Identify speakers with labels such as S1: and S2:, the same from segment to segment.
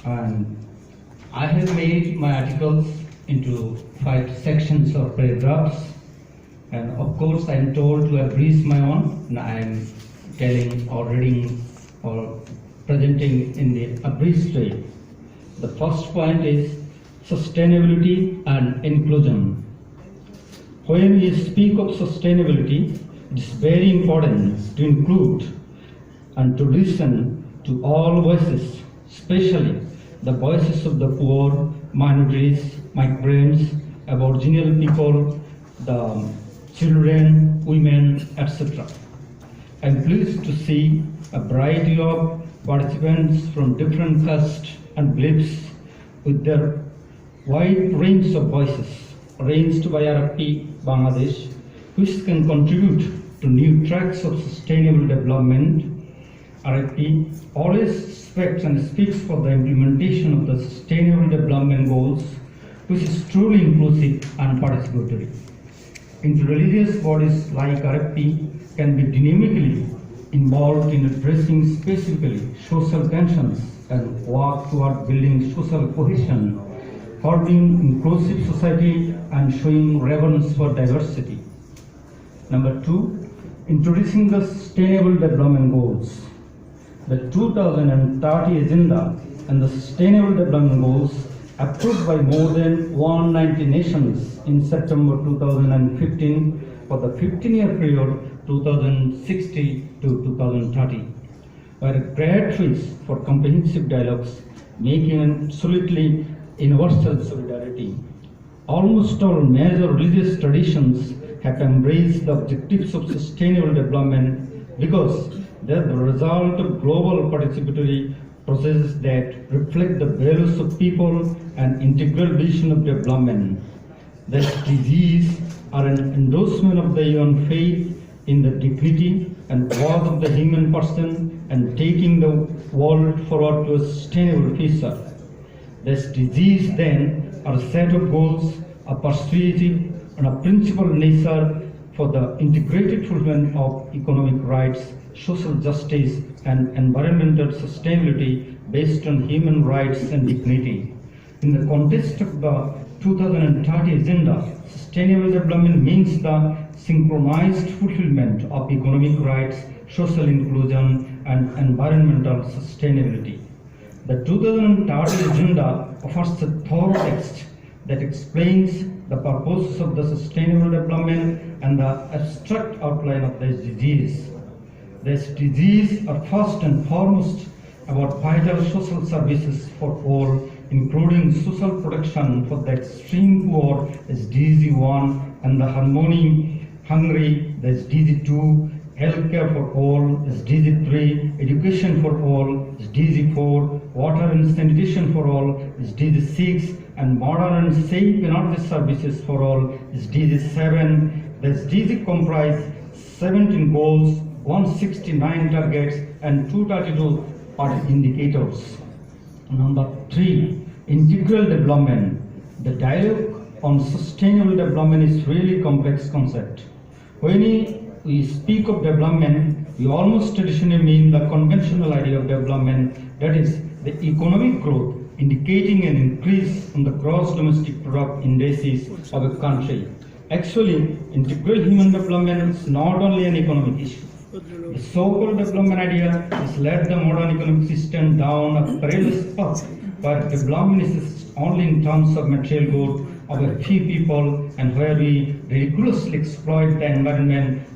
S1: And I have made my articles into 5 sections or paragraphs, and of course I am told to abridge my own, and I am telling or reading or presenting in the abridged way. The first point is sustainability and inclusion. When we speak of sustainability, it is very important to include and to listen to all voices, especially the voices of the poor, minorities, migrants, aboriginal people, the children, women, etc. I am pleased to see a variety of participants from different castes and beliefs with their wide range of voices arranged by RFP Bangladesh, which can contribute to new tracks of sustainable development. RFP always expects and speaks for the implementation of the Sustainable Development Goals, which is truly inclusive and participatory. Interreligious bodies like RFP can be dynamically involved in addressing specifically social tensions and work toward building social cohesion, forming inclusive society and showing reverence for diversity. Number 2, introducing the Sustainable Development Goals. The 2030 Agenda and the Sustainable Development Goals approved by more than 190 nations in September 2015 for the 15-year period 2060 to 2030 were a great choice for comprehensive dialogues, making absolutely universal solidarity. Almost all major religious traditions have embraced the objectives of sustainable development because they are the result of global participatory processes that reflect the values of people and integral vision of development. The SDGs are an endorsement of the UN faith in the dignity and worth of the human person and taking the world forward to a sustainable future. The SDGs then are a set of goals, a persuasive and a principled nature for the integrated fulfillment of economic rights, social justice and environmental sustainability based on human rights and dignity. In the context of the 2030 Agenda, sustainable development means the synchronized fulfillment of economic rights, social inclusion and environmental sustainability. The 2030 Agenda offers a thorough text that explains the purposes of the sustainable development and the abstract outline of the SDGs. The SDGs are first and foremost about vital social services for all, including social protection for the extreme poor, SDG 1, and the harmony hungry, the SDG 2, healthcare for all, SDG 3, education for all, SDG 4, water and sanitation for all, SDG 6, and modern and safe energy services for all, SDG 7. The SDG comprise 17 goals, 169 targets, and 232 indicators. Number 3, integral development. The dialogue on sustainable development is really complex concept. When we speak of development, we almost traditionally mean the conventional idea of development, that is, the economic growth, indicating an increase in the gross domestic product indices of a country. Actually, integral human development is not only an economic issue. The so-called development idea has led the modern economic system down a perilous path where development is only in terms of material good of a few people and where we ridiculously exploit the environment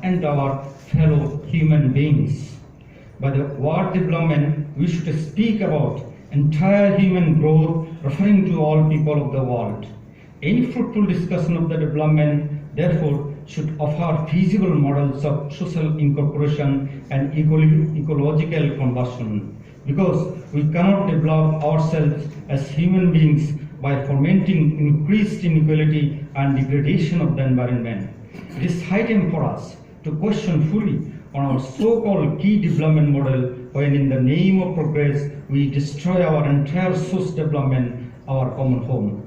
S1: and our fellow human beings. By the word development, we should speak about entire human growth, referring to all people of the world. Any fruitful discussion of the development, therefore, should offer feasible models of social incorporation and ecological conversion, because we cannot develop ourselves as human beings by fomenting increased inequality and degradation of the environment. It is high time for us to question fully on our so-called key development model when in the name of progress we destroy our entire source development, our common home.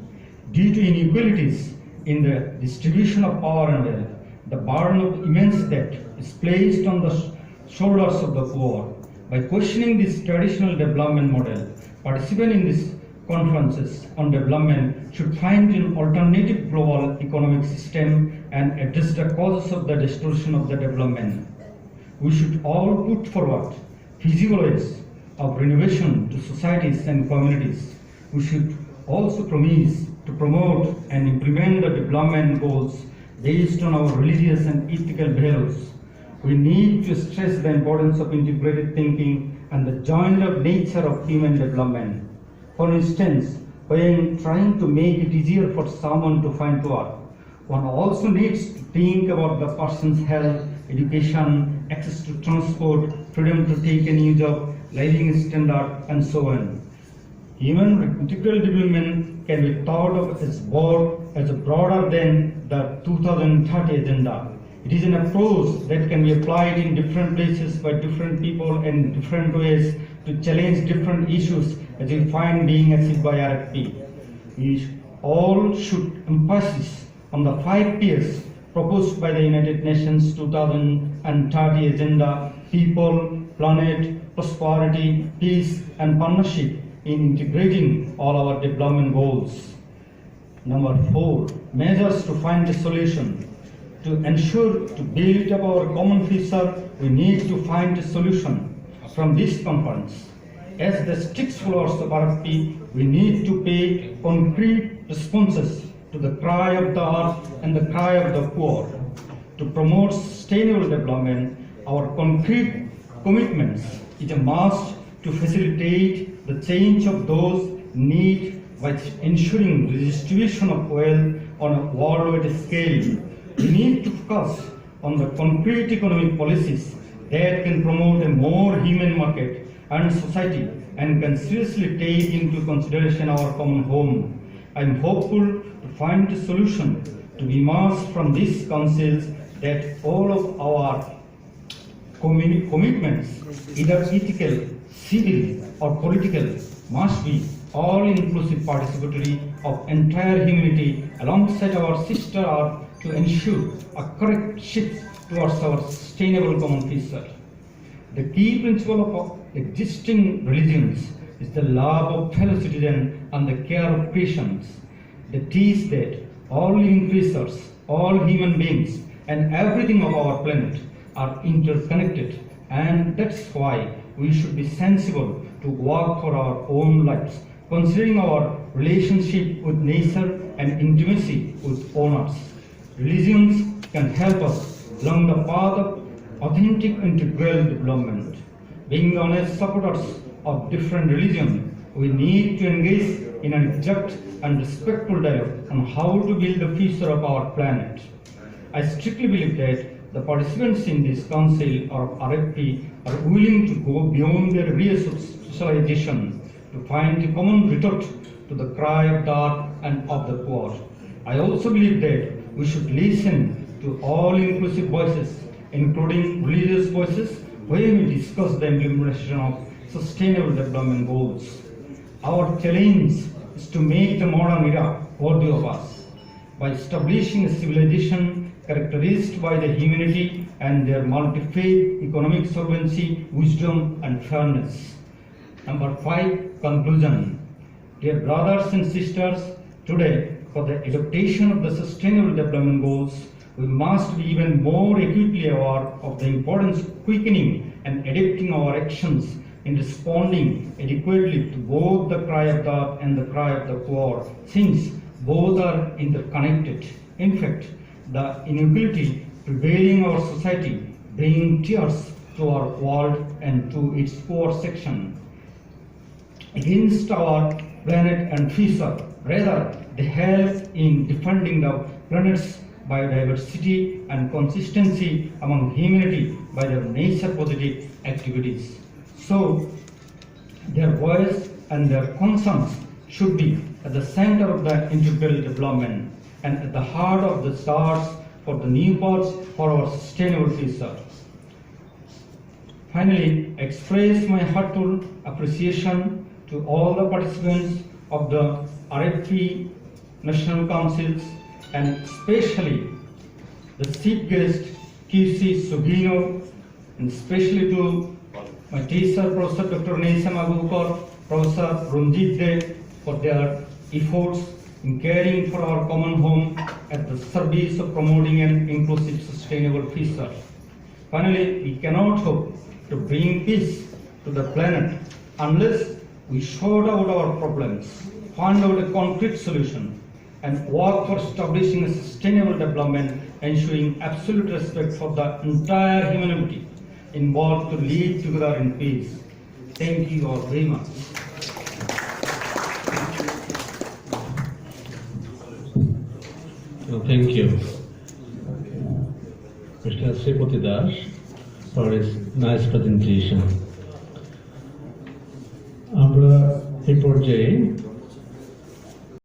S1: Due to inequalities in the distribution of power and wealth, the burden of immense debt is placed on the shoulders of the poor. By questioning this traditional development model, participants in these conferences on development should find an alternative global economic system and address the causes of the destruction of the development. We should all put forward feasible ways of renovation to societies and communities. We should also promise to promote and implement the development goals based on our religious and ethical values. We need to stress the importance of integrated thinking and the joined-up nature of human development. For instance, when trying to make it easier for someone to find work, one also needs to think about the person's health, education, access to transport, freedom to take a new job, living standard, and so on. Human integral development can be thought of as broader than the 2030 agenda. It is an approach that can be applied in different places by different people in different ways to challenge different issues as we find being achieved by RFP. We all should emphasize on the 5 P's proposed by the United Nations 2030 agenda: people, planet, prosperity, peace, and partnership in integrating all our development goals. Number 4, measures to find a solution. To ensure to build up our common future, we need to find a solution from this conference. As the sticks followers of RFP, we need to pay concrete responses to the cry of the earth and the cry of the poor. To promote sustainable development, our concrete commitments is a must to facilitate the change of those in need by ensuring redistribution of wealth on a worldwide scale. We need to focus on the concrete economic policies that can promote a more human market and society and can seriously take into consideration our common home. I am hopeful to find a solution to emerge from these councils that all of our commitments, either ethical, civil, or political, must be all-inclusive participatory of entire humanity alongside our sister earth to ensure a correct shift towards our sustainable common future. The key principle of existing religions is the love of fellow citizens and the care of creations. That is that all living creatures, all human beings, and everything of our planet are interconnected, and that's why we should be sensible to work for our own lives, considering our relationship with nature and intimacy with owners. Religions can help us along the path of authentic integral development. Being honest supporters of different religions, we need to engage in an exact and respectful dialogue on how to build the future of our planet. I strictly believe that the participants in this council or RFP are willing to go beyond their re-socialization to find a common retort to the cry of the earth and of the poor. I also believe that we should listen to all inclusive voices, including religious voices, when we discuss the implementation of sustainable development goals. Our challenge is to make the modern era worthy of us by establishing a civilization characterized by the humanity and their multi-faith, economic solvency, wisdom, and fairness. Number 5, conclusion. Dear brothers and sisters, today, for the adaptation of the Sustainable Development Goals, we must be even more acutely aware of the importance of quickening and adapting our actions in responding adequately to both the cry of the earth and the cry of the poor, since both are interconnected. In fact, the inequality prevailing in our society bringing tears to our world and to its poor section against our planet and future. Rather, they help in defending the planet's biodiversity and consistency among humanity by their nature-positive activities. So, their voice and their concerns should be at the center of the integral development and at the heart of the stars for the new paths for our sustainable future. Finally, I express my heartfelt appreciation to all the participants of the RFP National Councils and especially the chief guest QC Sugino, and especially to my teacher Professor Dr. Neisam Agukar Professor Ranjit De for their efforts in caring for our common home at the service of promoting an inclusive, sustainable future. Finally, we cannot hope to bring peace to the planet unless we sort out our problems, find out a concrete solution, and work for establishing a sustainable development, ensuring absolute respect for the entire humanity involved to live together in peace. Thank you all very much.
S2: Thank you, Mr. Sripati Das, for his nice presentation. আমরা এই পর্যায়ে